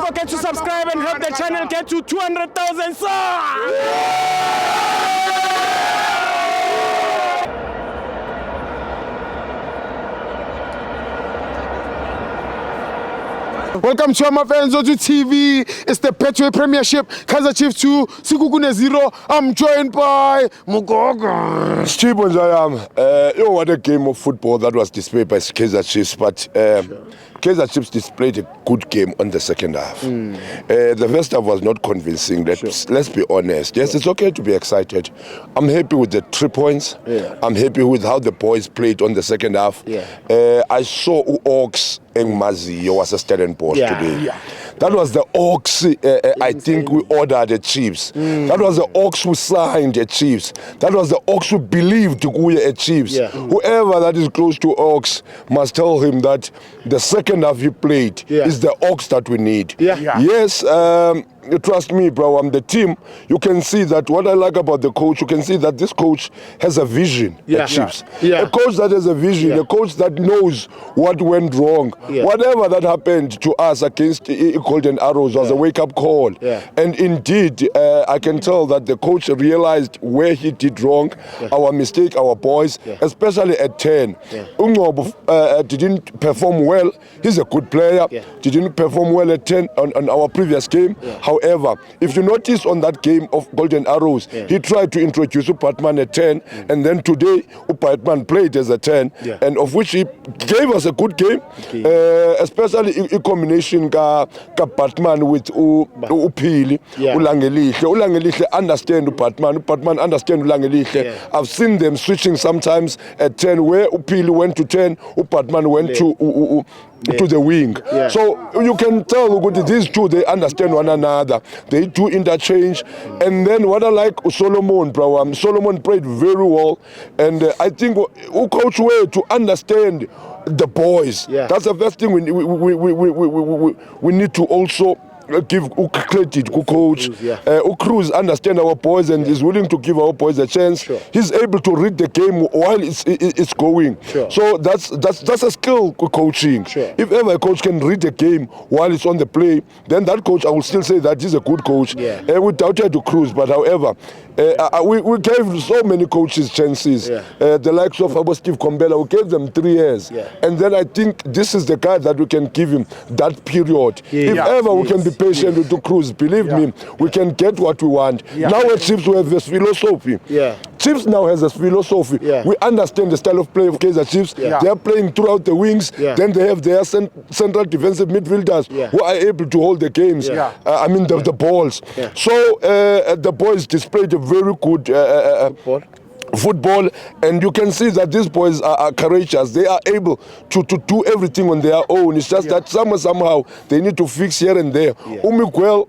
forget to subscribe and help the channel get to 200,000 subs. Welcome to my FANS Wethu TV. It's the Betway Premiership. Kaizer Chiefs 2, Sekhukhune 0. I'm joined by Mugogo. Chibo Njayam. What a game of football that was displayed by Kaizer Chiefs, but Kaizer Chiefs displayed a good game on the second half. The first half was not convincing. Let's be honest. Yes, it's okay to be excited. I'm happy with the 3 points. I'm happy with how the boys played on the second half. I saw Oaks and Mazi was a stellenbosch today. That was the Oaks I think we ordered the Chiefs. That was the Oaks who signed the Chiefs. That was the Oaks who believed we are Chiefs. Whoever that is close to Oaks must tell him that the second half he played is the Oaks that we need. Yes, trust me, bro, I'm the team. You can see that what I like about the coach, you can see that this coach has a vision at Chiefs. A coach that has a vision, a coach that knows what went wrong. Whatever that happened to us against Golden Arrows was a wake-up call. And indeed, I can tell that the coach realized where he did wrong, our mistake, our boys, especially at 10. Ungobo didn't perform well. He's a good player. Didn't perform well at 10 on our previous game. However, if you notice on that game of Golden Arrows, he tried to introduce Upatman at 10, and then today Upatman played as a 10, and of which he gave us a good game, especially in combination ka Batman with Upili, Ulangelihle understand Upatman understand Ulangelihle. I've seen them switching sometimes at 10, where Upili went to 10, Upatman went to the wing. So you can tell these two, they understand one another. They do interchange. And then what I like, Solomon, bro, Solomon played very well. And I think coach way to understand the boys. That's the first thing we need to also give credit to coach. Cruz understand our boys and is willing to give our boys a chance. He's able to read the game while it's going. So that's a skill coaching. If ever a coach can read the game while it's on the play, then that coach, I will still say that he's a good coach. We doubted to Cruz, but however, we gave so many coaches chances. The likes of Steve Kombela, we gave them 3 years. And then I think this is the guy that we can give him that period. If ever we can be patient with the Cruz, believe me, we can get what we want. Now at Chiefs we have this philosophy. Chiefs now has a philosophy. We understand the style of play of Kaizer Chiefs. They are playing throughout the wings. Then they have their central defensive midfielders who are able to hold the games. I mean the balls. So the boys displayed a very good football, and you can see that these boys are courageous. They are able to do everything on their own. It's just that somehow they need to fix here and there. Umiguel,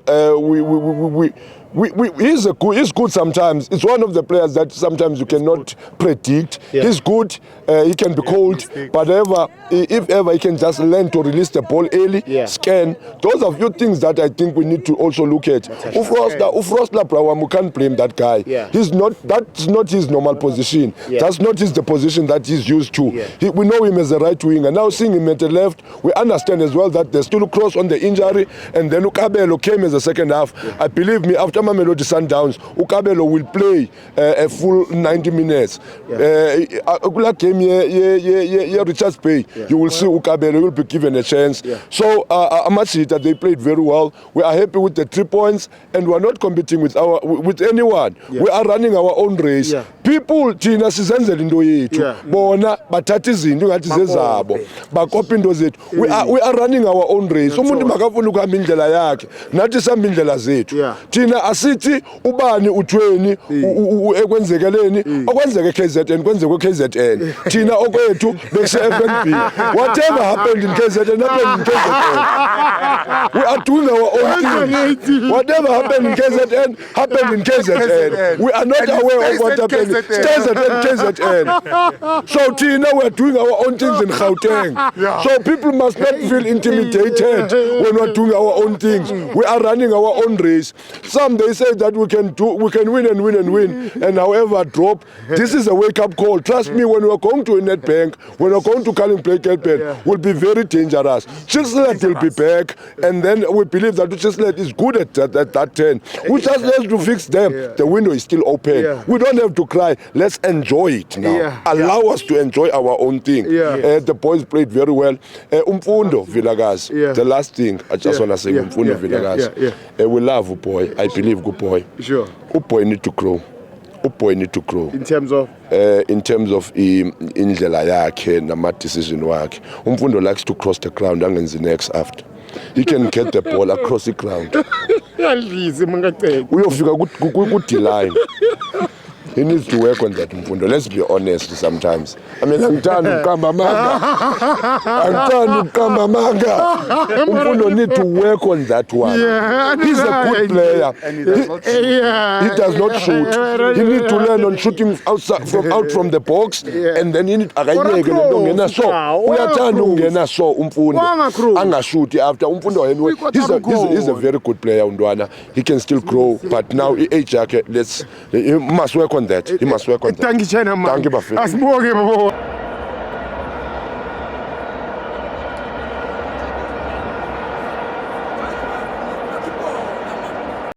he's good sometimes. It's one of the players that sometimes you cannot predict. He's good, he can be cold, but if ever he can just learn to release the ball early, scan. Those are few things that I think we need to also look at. Ufrosla Brawam, we can't blame that guy. That's not his normal position. That's not the position that he's used to. We know him as a right winger. Now seeing him at the left, we understand as well that there's still a cross on the injury, and then Ukabelo came as a second half. I believe me, after Mamelodi Sundowns, Ukabelo will play a full 90 minutes. Game Richards Bay, you will see Ukabelo will be given a chance. So Amachita, they played very well. We are happy with the 3 points, and we are not competing with anyone. We are running our own race. People thina sizenzela into yethu bona bathatha izinto ngathi zezabo bakopa into zethu. We are running our own race. Umuntu makafuna ukuhamba indlela yakhe, nathi sihamba indlela zethu. Thina asithi ubani uthweni ekwenzekeleni okwenzeke KZN kwenzeke KZN. Thina okwethu bese FNB. Whatever happened in KZN happened in KZN. We are doing our own thing. Whatever happened in KZN happened in KZN. We are not aware of what happened. KZN. So Tina, we're doing our own things in Gauteng. So people must not feel intimidated when we're doing our own things. We are running our own race. Some when they say that we can win and win and win, and however drop, this is a wake-up call. Trust me, when we're going to Nedbank, when we're going to Calling Play Campaign, will be very dangerous. Chislet will be back, and then we believe that Chislet is good at that 10. We just have to fix them. The window is still open. We don't have to cry. Let's enjoy it now. Allow us to enjoy our own thing. The boys played very well. Mfundo, Vilakazi. The last thing I just want to say, Mfundo, Vilakazi. We love a boy. I believe good boy. Sure. A boy need to grow. Boy need to grow in terms of indlela yakhe nama decision wakhe. Mfundo likes to cross the ground angenzi next after. He can get the ball across the ground. Uyofika ku line. He needs to work on that, Mfundo. Let's be honest sometimes. I mean, angithanda ukukamba manga. Mfundo need to work on that one. He's a good player. He does not shoot. He need to learn on shooting out from the box, and then he need akayeke lento ngena so. Uyathanda ungena so Mfundo. Angashuti after Mfundo anyway. He's a very good player Undwana. He can still grow, but now age yakhe he must work on that. He must work on that. Thank you, China man. Thank you, Bafana.